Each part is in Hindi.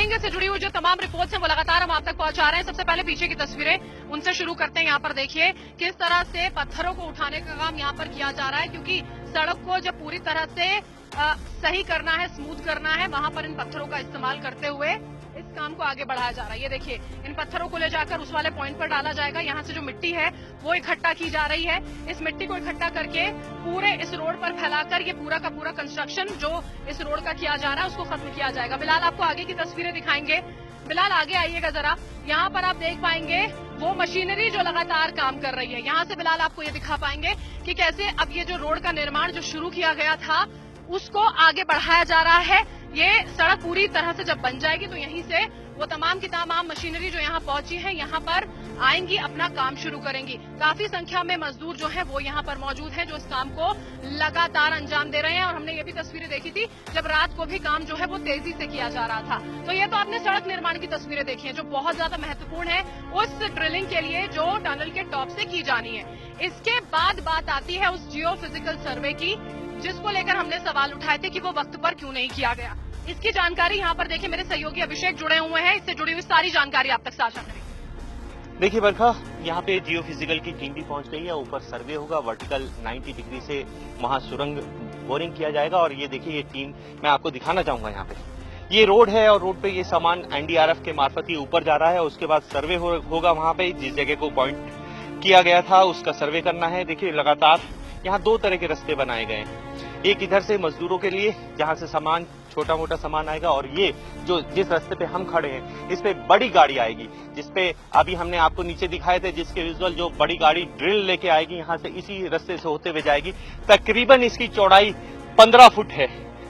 ड्रिलिंग से जुड़ी हुई जो तमाम रिपोर्ट्स हैं वो लगातार हम आप तक पहुंचा रहे हैं। सबसे पहले पीछे की तस्वीरें उनसे शुरू करते हैं। यहाँ पर देखिए किस तरह से पत्थरों को उठाने का काम यहाँ पर किया जा रहा है, क्योंकि सड़क को जब पूरी तरह से सही करना है, स्मूथ करना है, वहां पर इन पत्थरों का इस्तेमाल करते हुए इस काम को आगे बढ़ाया जा रहा है। ये देखिए इन पत्थरों को ले जाकर उस वाले पॉइंट पर डाला जाएगा। यहाँ से जो मिट्टी है वो इकट्ठा की जा रही है। इस मिट्टी को इकट्ठा करके पूरे इस रोड पर फैलाकर ये पूरा का पूरा कंस्ट्रक्शन जो इस रोड का किया जा रहा है उसको खत्म किया जाएगा। बिलाल आपको आगे की तस्वीरें दिखाएंगे। बिलाल आगे आइएगा जरा। यहाँ पर आप देख पाएंगे वो मशीनरी जो लगातार काम कर रही है। यहाँ से बिलाल आपको ये दिखा पाएंगे कि कैसे अब ये जो रोड का निर्माण जो शुरू किया गया था उसको आगे बढ़ाया जा रहा है। ये सड़क पूरी तरह से जब बन जाएगी तो यहीं से वो तमाम की तमाम मशीनरी जो यहाँ पहुंची है यहाँ पर आएंगी, अपना काम शुरू करेंगी। काफी संख्या में मजदूर जो हैं वो यहाँ पर मौजूद हैं जो इस काम को लगातार अंजाम दे रहे हैं। और हमने ये भी तस्वीरें देखी थी जब रात को भी काम जो है वो तेजी से किया जा रहा था। तो ये तो आपने सड़क निर्माण की तस्वीरें देखी हैं जो बहुत ज्यादा महत्वपूर्ण है उस ड्रिलिंग के लिए जो टनल के टॉप से की जानी है। इसके बाद बात आती है उस जियो फिजिकल सर्वे की जिसको लेकर हमने सवाल उठाए थे कि वो वक्त पर क्यों नहीं किया गया। इसकी जानकारी यहाँ पर देखिए मेरे सहयोगी अभिषेक जुड़े हुए हैं, इससे जुड़ी हुई सारी जानकारी आप तक साझा करेंगे। देखिए बरखा, यहाँ पे जियो फिजिकल की टीम भी पहुंच गई है। ऊपर सर्वे होगा, वर्टिकल 90 डिग्री से वहां सुरंग बोरिंग किया जाएगा। और ये देखिए ये टीम मैं आपको दिखाना चाहूंगा। यहाँ पे ये रोड है और रोड पे ये सामान एनडीआरएफ के मार्फत ही ऊपर जा रहा है। उसके बाद सर्वे होगा वहां पे जिस जगह को पॉइंट किया गया था उसका सर्वे करना है। देखिए लगातार यहाँ दो तरह के रास्ते बनाए गए हैं। एक इधर से मजदूरों के लिए जहां से सामान छोटा मोटा सामान आएगा, और ये जो जिस रास्ते पे हम खड़े हैं इस पे बड़ी गाड़ी आएगी, जिसपे अभी हमने आपको नीचे दिखाए थे जिसके विजुअल जो बड़ी गाड़ी ड्रिल लेके आएगी यहाँ से इसी रास्ते से होते हुए जाएगी। तकरीबन इसकी चौड़ाई 15 फुट है।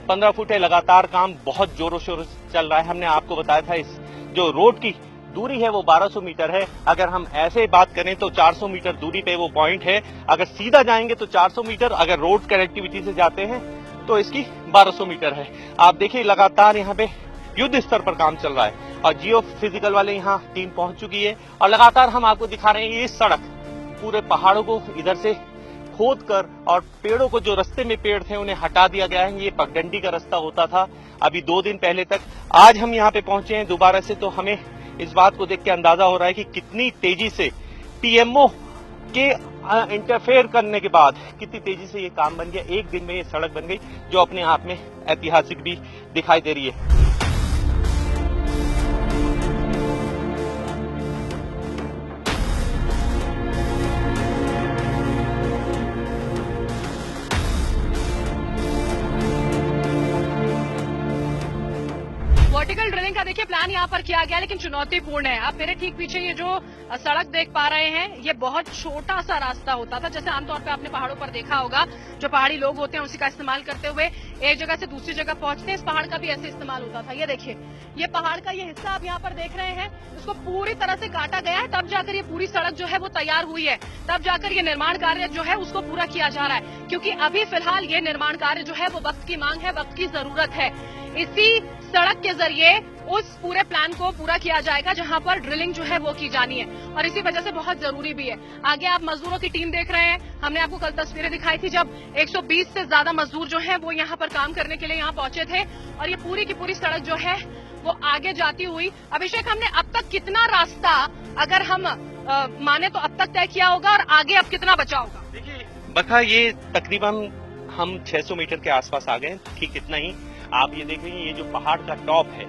15 फुट है। लगातार काम बहुत जोरों शोरों से चल रहा है। हमने आपको बताया था इस जो रोड की दूरी है वो 1200 मीटर है। अगर हम ऐसे बात करें तो 400 मीटर दूरी पे वो पॉइंट है। अगर सीधा जाएंगे तो 400 मीटर, अगर रोड कनेक्टिविटी से जाते हैं तो इसकी 1200 मीटर है। आप देखिए लगातार यहाँ पे युद्ध स्तर पर काम चल रहा है और जियो फिजिकल वाले यहाँ टीम पहुंच चुकी है। और लगातार हम आपको दिखा रहे हैं ये सड़क पूरे पहाड़ों को इधर से खोद कर और पेड़ों को जो रास्ते में पेड़ थे उन्हें हटा दिया गया है। ये पगडंडी का रास्ता होता था अभी 2 दिन पहले तक। आज हम यहाँ पे पहुंचे हैं दोबारा से, तो हमें इस बात को देख के अंदाजा हो रहा है कि कितनी तेजी से पीएमओ के इंटरफेयर करने के बाद कितनी तेजी से ये काम बन गया। एक दिन में ये सड़क बन गई जो अपने आप में ऐतिहासिक भी दिखाई दे रही है। वर्टिकल ड्रिलिंग का देखिए प्लान यहाँ पर किया गया लेकिन चुनौतीपूर्ण है। आप मेरे ठीक पीछे ये जो सड़क देख पा रहे हैं ये बहुत छोटा सा रास्ता होता था, जैसे आमतौर पे आपने पहाड़ों पर देखा होगा जो पहाड़ी लोग होते हैं उसी का इस्तेमाल करते हुए एक जगह से दूसरी जगह पहुंचते हैं। इस पहाड़ का भी ऐसे इस्तेमाल होता था। ये देखिए ये पहाड़ का ये हिस्सा आप यहाँ पर देख रहे हैं, इसको पूरी तरह से काटा गया है, तब जाकर ये पूरी सड़क जो है वो तैयार हुई है, तब जाकर ये निर्माण कार्य जो है उसको पूरा किया जा रहा है। क्योंकि अभी फिलहाल ये निर्माण कार्य जो है वो वक्त की मांग है, वक्त की जरूरत है। इसी सड़क के जरिए उस पूरे प्लान को पूरा किया जाएगा जहां पर ड्रिलिंग जो है वो की जानी है और इसी वजह से बहुत जरूरी भी है। आगे आप मजदूरों की टीम देख रहे हैं। हमने आपको कल तस्वीरें दिखाई थी जब 120 से ज्यादा मजदूर जो हैं वो यहां पर काम करने के लिए यहां पहुंचे थे और ये पूरी की पूरी सड़क जो है वो आगे जाती हुई। अभिषेक, हमने अब तक कितना रास्ता अगर हम माने तो अब तक तय किया होगा और आगे अब कितना बचा होगा? देखिए बरखा, ये तकरीबन हम 600 मीटर के आसपास आ गए, ठीक इतना ही। आप ये देख रहे हैं ये जो पहाड़ का टॉप है,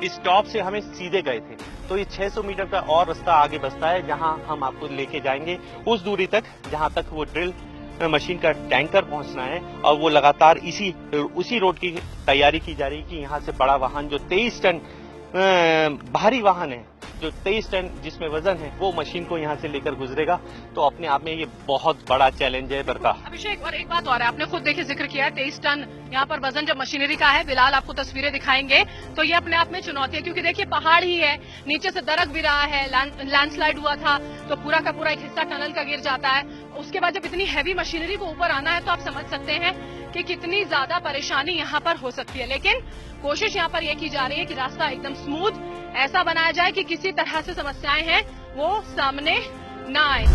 इस टॉप से हमें सीधे गए थे तो ये 600 मीटर का और रास्ता आगे बचता है जहां हम आपको लेके जाएंगे उस दूरी तक जहां तक वो ड्रिल मशीन का टैंकर पहुंचना है। और वो लगातार उसी रोड की तैयारी की जा रही है कि यहाँ से बड़ा वाहन जो 23 टन भारी वाहन है, जो 23 टन जिसमें वजन है, वो मशीन को यहाँ से लेकर गुजरेगा। तो अपने आप में ये बहुत बड़ा चैलेंज है बरका। अभिषेक, और एक बात और है, आपने खुद देखिए जिक्र किया है 23 टन यहाँ पर वजन जब मशीनरी का है। बिलाल आपको तस्वीरें दिखाएंगे तो ये अपने आप में चुनौती है क्योंकि देखिए पहाड़ ही है, नीचे से दरक भी रहा है, लैंडस्लाइड हुआ था तो पूरा का पूरा एक हिस्सा टनल का गिर जाता है। उसके बाद जब इतनी हैवी मशीनरी को ऊपर आना है तो आप समझ सकते हैं कि कितनी ज्यादा परेशानी यहाँ पर हो सकती है। लेकिन कोशिश यहाँ पर यह की जा रही है कि रास्ता एकदम स्मूथ ऐसा बनाया जाए कि किसी तरह से समस्याएं हैं वो सामने न आए।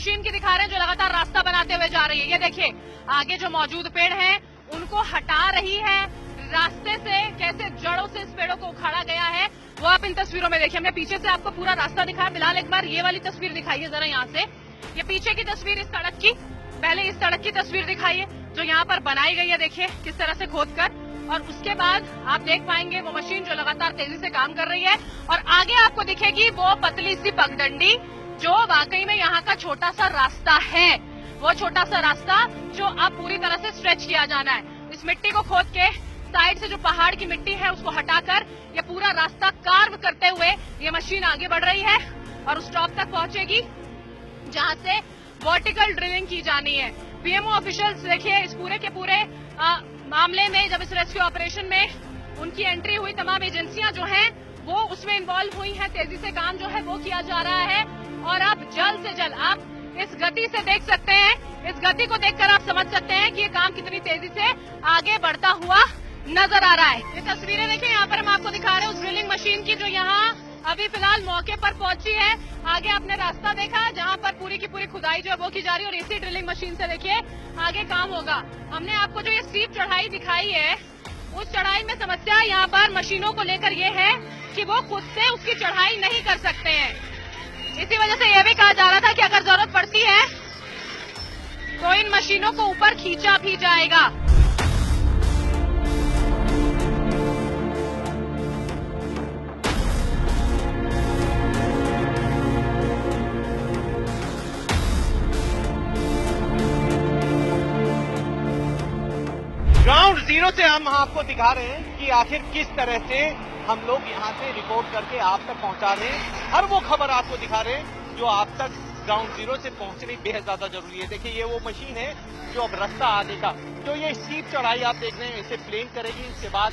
मशीन की दिखा रहे हैं जो लगातार रास्ता बनाते हुए जा रही है। ये देखिए आगे जो मौजूद पेड़ हैं उनको हटा रही है रास्ते से, कैसे जड़ों से इस पेड़ों को उखाड़ा गया है वो आप इन तस्वीरों में देखिए। हमने पीछे से आपको पूरा रास्ता दिखाया, फिलहाल एक बार ये वाली तस्वीर दिखाइए जरा यहाँ से। ये पीछे की तस्वीर इस सड़क की, पहले इस सड़क की तस्वीर दिखाइए जो यहाँ पर बनाई गई है, देखिए किस तरह से खोदकर, और उसके बाद आप देख पाएंगे वो मशीन जो लगातार तेजी से काम कर रही है, और आगे आपको दिखेगी वो पतली सी पगडंडी जो वाकई में यहाँ का छोटा सा रास्ता है, वो छोटा सा रास्ता जो अब पूरी तरह से स्ट्रेच किया जाना है। इस मिट्टी को खोद के साइड से जो पहाड़ की मिट्टी है उसको हटाकर ये पूरा रास्ता कार्व करते हुए ये मशीन आगे बढ़ रही है और उस टॉप तक पहुंचेगी जहां से वर्टिकल ड्रिलिंग की जानी है। पीएमओ ऑफिशियल्स देखिए इस पूरे के पूरे मामले में, जब इस रेस्क्यू ऑपरेशन में उनकी एंट्री हुई, तमाम एजेंसियां जो हैं वो उसमें इन्वॉल्व हुई हैं, तेजी से काम जो है वो किया जा रहा है। और अब जल्द से जल्द आप इस गति से देख सकते हैं, इस गति को देखकर आप समझ सकते हैं कि ये काम कितनी तेजी से आगे बढ़ता हुआ नजर आ रहा है। ये तस्वीरें देखिए यहाँ पर हम आपको दिखा रहे हैं उस ड्रिलिंग मशीन की जो यहाँ अभी फिलहाल मौके पर पहुंची है। आगे आपने रास्ता देखा है जहाँ पर पूरी की पूरी खुदाई जो है वो की जा रही है, और इसी ड्रिलिंग मशीन से देखिए आगे काम होगा। हमने आपको जो ये स्टीप चढ़ाई दिखाई है, उस चढ़ाई में समस्या यहाँ पर मशीनों को लेकर ये है कि वो खुद से उसकी चढ़ाई नहीं कर सकते हैं। इसी वजह से यह भी कहा जा रहा था कि अगर जरूरत पड़ती है तो इन मशीनों को ऊपर खींचा भी जाएगा। ग्राउंड जीरो से हम आपको दिखा रहे हैं कि आखिर किस तरह से हम लोग यहाँ से रिपोर्ट करके आप तक पहुंचा रहे हैं। हर वो खबर आपको दिखा रहे हैं जो आप तक ग्राउंड जीरो से पहुंचनी बेहद ज्यादा जरूरी है। देखिए ये वो मशीन है जो अब रास्ता आगे का, जो ये स्टीप चढ़ाई आप देख रहे हैं इसे प्लेन करेगी। इसके बाद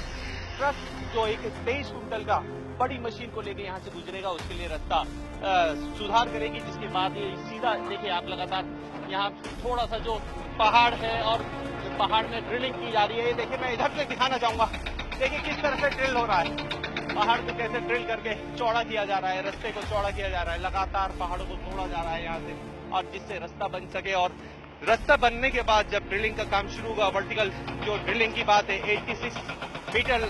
ट्रक जो एक 23 कुंटल का बड़ी मशीन को लेकर यहाँ से गुजरेगा, उसके लिए रास्ता सुधार करेगी। जिसके बाद ये सीधा देखिए आप लगातार यहाँ थोड़ा सा जो पहाड़ है और पहाड़ में ड्रिलिंग की जा रही है। ये देखिए मैं इधर से दिखाना चाहूंगा, देखिए किस तरह से ड्रिल हो रहा है, पहाड़ को कैसे ड्रिल करके चौड़ा किया जा रहा है, रास्ते को चौड़ा किया जा रहा है, लगातार पहाड़ों को तोड़ा जा रहा है यहाँ से, और जिससे रास्ता बन सके। और रास्ता बनने के बाद जब ड्रिलिंग का काम शुरू होगा, वर्टिकल जो ड्रिलिंग की बात है 86 मीटर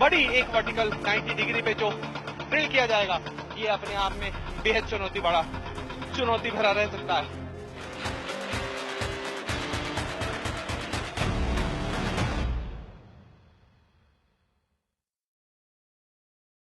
बड़ी एक वर्टिकल 90 डिग्री पे जो ड्रिल किया जाएगा, ये अपने आप में बेहद चुनौती भरा रह सकता है।